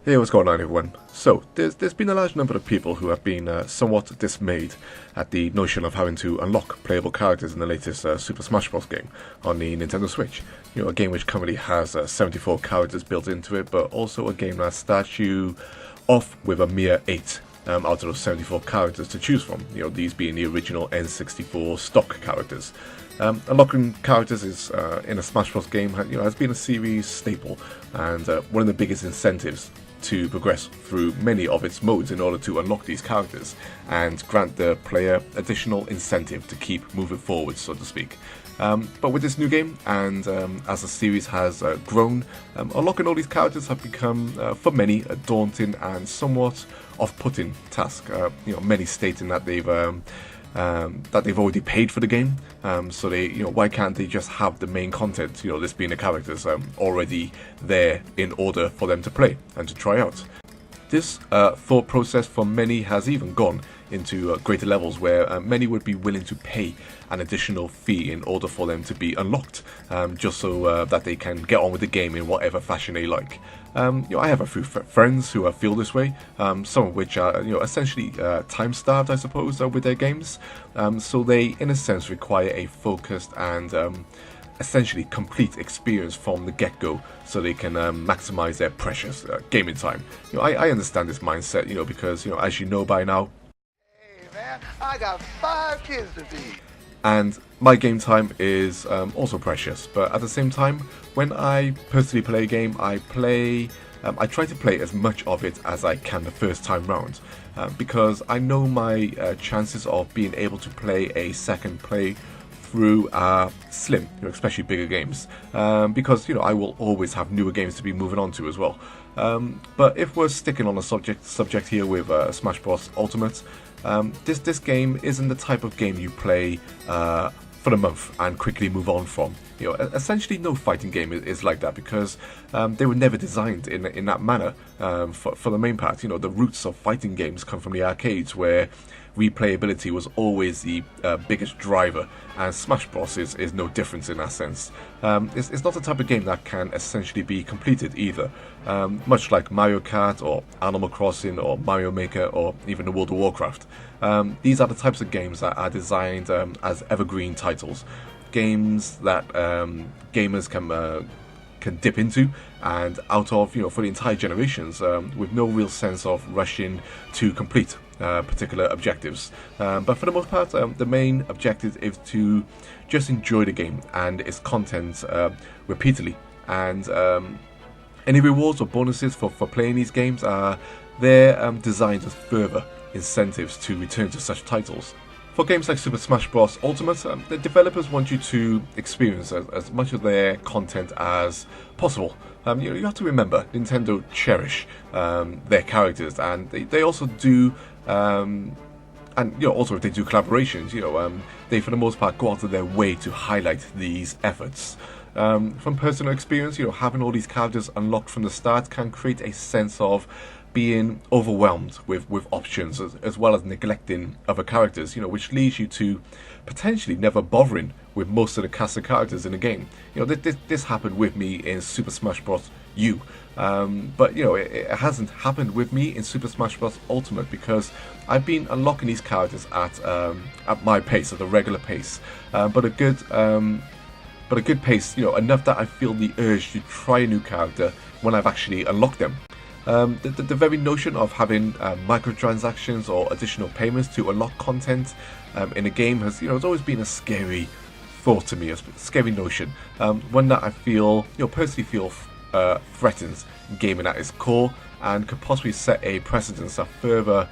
Hey, what's going on, everyone? So, there's been a large number of people who have been somewhat dismayed at the notion of having to unlock playable characters in the latest Super Smash Bros. Game on the Nintendo Switch. You know, a game which currently has 74 characters built into it, but also a game that starts you off with a mere 8 out of those 74 characters to choose from. You know, these being the original N64 stock characters. Unlocking characters is in a Smash Bros. Game has been a series staple and one of the biggest incentives to progress through many of its modes in order to unlock these characters and grant the player additional incentive to keep moving forward, so to speak. But with this new game, and as the series has grown, unlocking all these characters have become, for many, a daunting and somewhat off-putting task. Many stating that they've already paid for the game, so why can't they just have the main content, this being the characters, already there in order for them to play and to try out. This thought process for many has even gone into greater levels where many would be willing to pay an additional fee in order for them to be unlocked, just so that they can get on with the game in whatever fashion they like. I have a few friends who feel this way, some of which are essentially time-starved, I suppose, with their games. So they, in a sense, require a focused and essentially complete experience from the get-go, so they can maximize their precious gaming time. I understand this mindset, because as you know by now, hey man, I got 5 kids to feed. And my game time is also precious, but at the same time, when I personally play a game, I try to play as much of it as I can the first time round, because I know my chances of being able to play a second play through are slim, especially bigger games, because I will always have newer games to be moving on to as well. But if we're sticking on the subject here with Smash Bros. Ultimate, this game isn't the type of game you play for the month and quickly move on from. Essentially no fighting game is like that, because they were never designed in that manner. For the main part, the roots of fighting games come from the arcades, where replayability was always the biggest driver, and Smash Bros is no different in that sense. It's not the type of game that can essentially be completed either, much like Mario Kart or Animal Crossing or Mario Maker or even the World of Warcraft. These are the types of games that are designed as evergreen titles, games that gamers can dip into and out of for the entire generations, with no real sense of rushing to complete particular objectives. But for the most part, the main objective is to just enjoy the game and its content repeatedly, and any rewards or bonuses for playing these games are there designed as further incentives to return to such titles. For games like Super Smash Bros. Ultimate, the developers want you to experience as much of their content as possible. You have to remember, Nintendo cherish their characters, and they also do, and also if they do collaborations, they for the most part go out of their way to highlight these efforts. From personal experience, having all these characters unlocked from the start can create a sense of being overwhelmed with options, as well as neglecting other characters, which leads you to potentially never bothering with most of the cast of characters in the game. This happened with me in Super Smash Bros. U, but it hasn't happened with me in Super Smash Bros. Ultimate, because I've been unlocking these characters at my pace, at a regular pace, but a good pace, enough that I feel the urge to try a new character when I've actually unlocked them. The very notion of having microtransactions or additional payments to unlock content in a game has always been a scary thought to me, a scary notion, one that I personally feel threatens gaming at its core, and could possibly set a precedence that further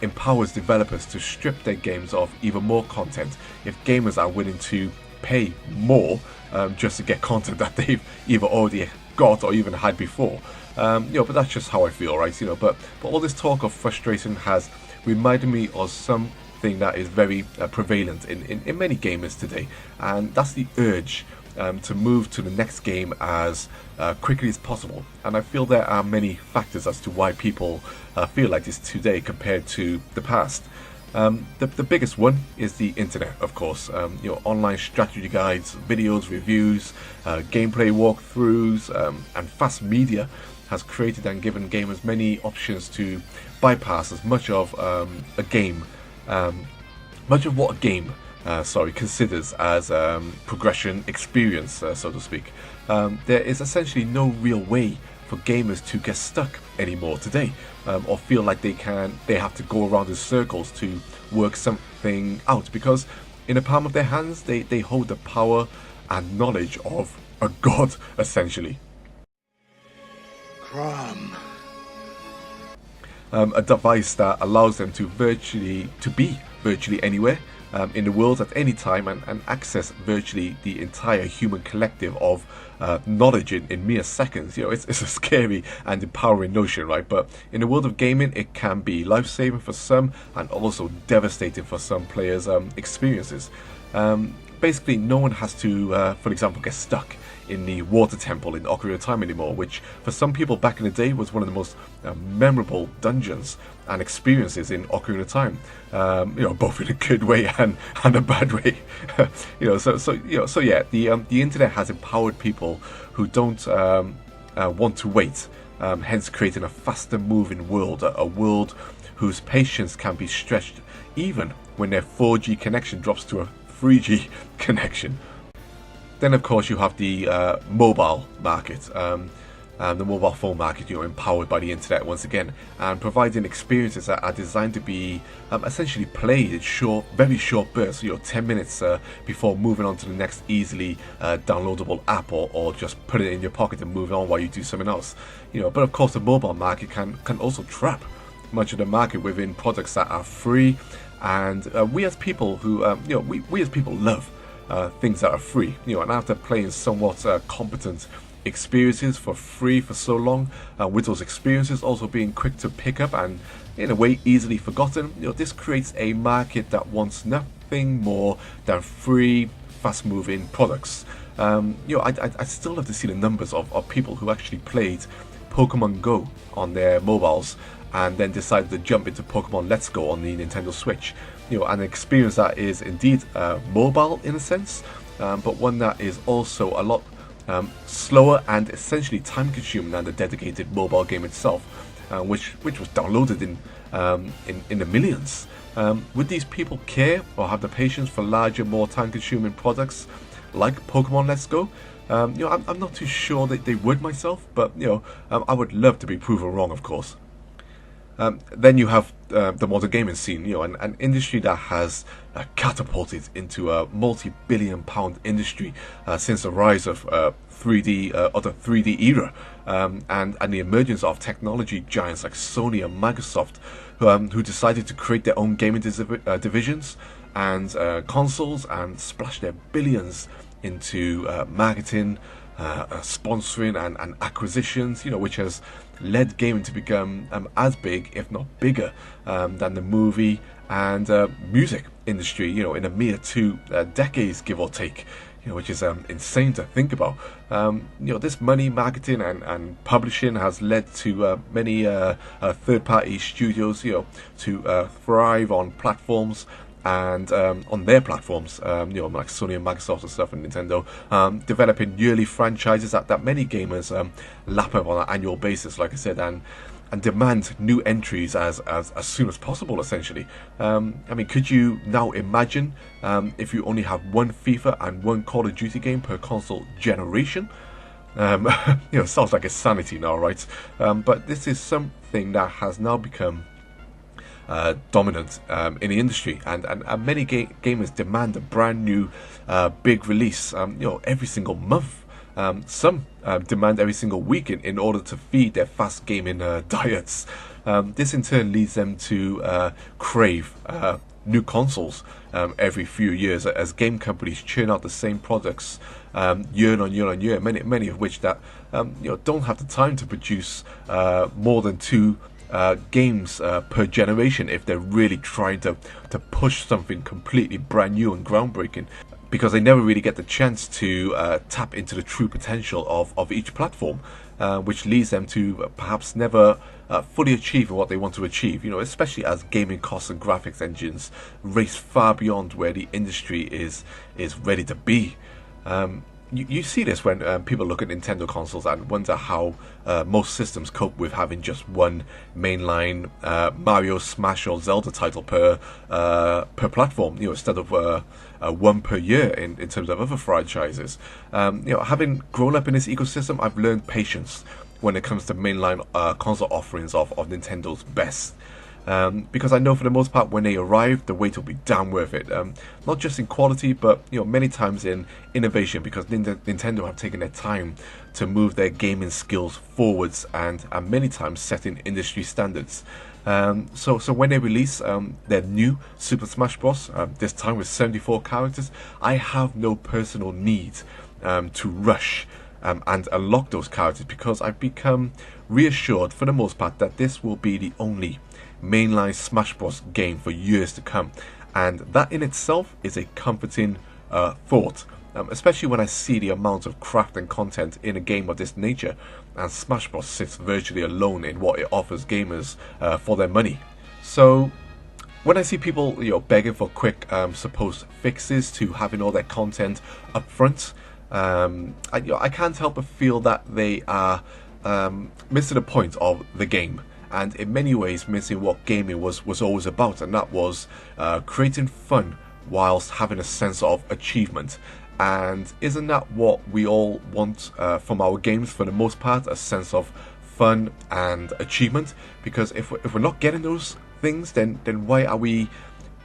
empowers developers to strip their games of even more content if gamers are willing to pay more just to get content that they've either already got or even had before. But that's just how I feel, right? But all this talk of frustration has reminded me of something that is very prevalent in many gamers today, and that's the urge to move to the next game as quickly as possible. And I feel there are many factors as to why people feel like this today compared to the past. The biggest one is the internet, of course. Online strategy guides, videos, reviews, gameplay walkthroughs, and fast media has created and given gamers many options to bypass as much of a game, much of what a game considers as progression experience, so to speak. There is essentially no real way for gamers to get stuck anymore today, or feel like they have to go around in circles to work something out, because in the palm of their hands they hold the power and knowledge of a god, essentially. Crumb. A device that allows them to be virtually anywhere in the world at any time, and access virtually the entire human collective of knowledge in mere seconds. It's a scary and empowering notion, right? But in the world of gaming, it can be life-saving for some and also devastating for some players' experiences. Basically, no one has to, for example, get stuck in the water temple in Ocarina of Time anymore, which for some people back in the day was one of the most memorable dungeons and experiences in Ocarina of Time. Both in a good way and a bad way. The internet has empowered people who don't want to wait, hence creating a faster moving world, a world whose patience can be stretched even when their 4G connection drops to a 3G connection. Then, of course, you have the mobile market, the mobile phone market, empowered by the internet once again, and providing experiences that are designed to be essentially played in very short bursts, 10 minutes before moving on to the next easily downloadable app, or just put it in your pocket and move on while you do something else. But of course, the mobile market can also trap much of the market within products that are free, and we as people we as people love things that are free, and after playing somewhat competent experiences for free for so long, with those experiences also being quick to pick up and in a way easily forgotten, this creates a market that wants nothing more than free, fast-moving products. I still love to see the numbers of people who actually played Pokemon Go on their mobiles and then decided to jump into Pokemon Let's Go on the Nintendo Switch. An experience that is indeed mobile in a sense, but one that is also a lot slower and essentially time-consuming than the dedicated mobile game itself, which was downloaded in the millions. Would these people care or have the patience for larger, more time-consuming products like Pokemon Let's Go? I'm not too sure that they would myself, but I would love to be proven wrong, of course. Then you have the modern gaming scene, an industry that has catapulted into a multi-billion-pound industry since the rise of 3D or the 3D era, and the emergence of technology giants like Sony and Microsoft, who decided to create their own gaming divisions and consoles and splash their billions into marketing, sponsoring and acquisitions, which has led gaming to become as big, if not bigger, than the movie and music industry, in a mere 2 decades, give or take, which is insane to think about. This money, marketing and publishing has led to many third-party studios, to thrive on platforms and on their platforms, like Sony and Microsoft and stuff, and Nintendo, developing yearly franchises that many gamers lap up on an annual basis, like I said, and demand new entries as soon as possible, essentially. Could you now imagine if you only have one FIFA and one Call of Duty game per console generation? Sounds like insanity now, right? But this is something that has now become dominant in the industry, and many gamers demand a brand new big release every single month. Some demand every single week in order to feed their fast gaming diets. This in turn leads them to crave new consoles every few years, as game companies churn out the same products year on year, many of which that don't have the time to produce more than 2 games per generation if they're really trying to push something completely brand new and groundbreaking, because they never really get the chance to tap into the true potential of each platform, which leads them to perhaps never fully achieve what they want to achieve, especially as gaming costs and graphics engines race far beyond where the industry is ready to be. you see this when people look at Nintendo consoles and wonder how most systems cope with having just one mainline Mario, Smash, or Zelda title per platform, instead of one per year in terms of other franchises. Having grown up in this ecosystem, I've learned patience when it comes to mainline console offerings of Nintendo's best. Because I know for the most part when they arrive, the wait will be damn worth it. Not just in quality, but many times in innovation, because Nintendo have taken their time to move their gaming skills forwards and many times setting industry standards. So when they release their new Super Smash Bros., this time with 74 characters, I have no personal need to rush and unlock those characters, because I've become reassured for the most part that this will be the only mainline Smash Bros. Game for years to come, and that in itself is a comforting thought, especially when I see the amount of craft and content in a game of this nature, and Smash Bros. Sits virtually alone in what it offers gamers for their money. So when I see people begging for quick supposed fixes to having all their content up front, I can't help but feel that they are missing the point of the game, and in many ways missing what gaming was always about, and that was creating fun whilst having a sense of achievement. And isn't that what we all want from our games for the most part, a sense of fun and achievement? Because if we're not getting those things, then why are we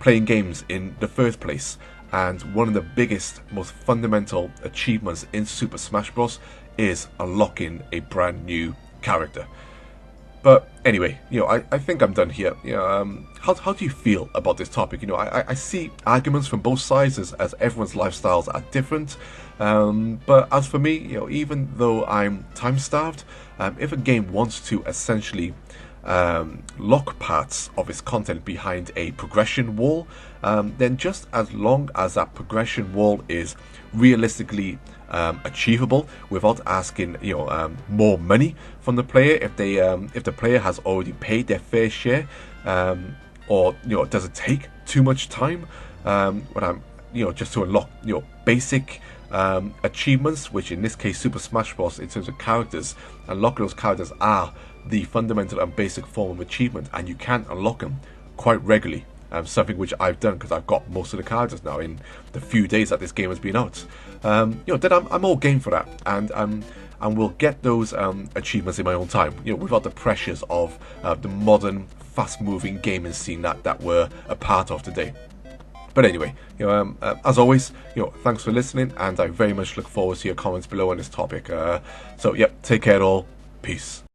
playing games in the first place? And one of the biggest, most fundamental achievements in Super Smash Bros. Is unlocking a brand new character. But anyway, I think I'm done here. How do you feel about this topic? I see arguments from both sides as everyone's lifestyles are different. But as for me, even though I'm time starved, if a game wants to essentially lock parts of its content behind a progression wall, then just as long as that progression wall is realistically achievable without asking more money from the player, if the player has already paid their fair share, or does it take too much time when I'm just to unlock basic achievements, which in this case Super Smash Bros. In terms of characters, unlocking those characters are the fundamental and basic form of achievement, and you can unlock them quite regularly. Something which I've done because I've got most of the characters now in the few days that this game has been out. Then I'm all game for that, and will get those achievements in my own time, without the pressures of the modern, fast-moving gaming scene that we're a part of today. But anyway, as always, thanks for listening, and I very much look forward to your comments below on this topic. So, take care all. Peace.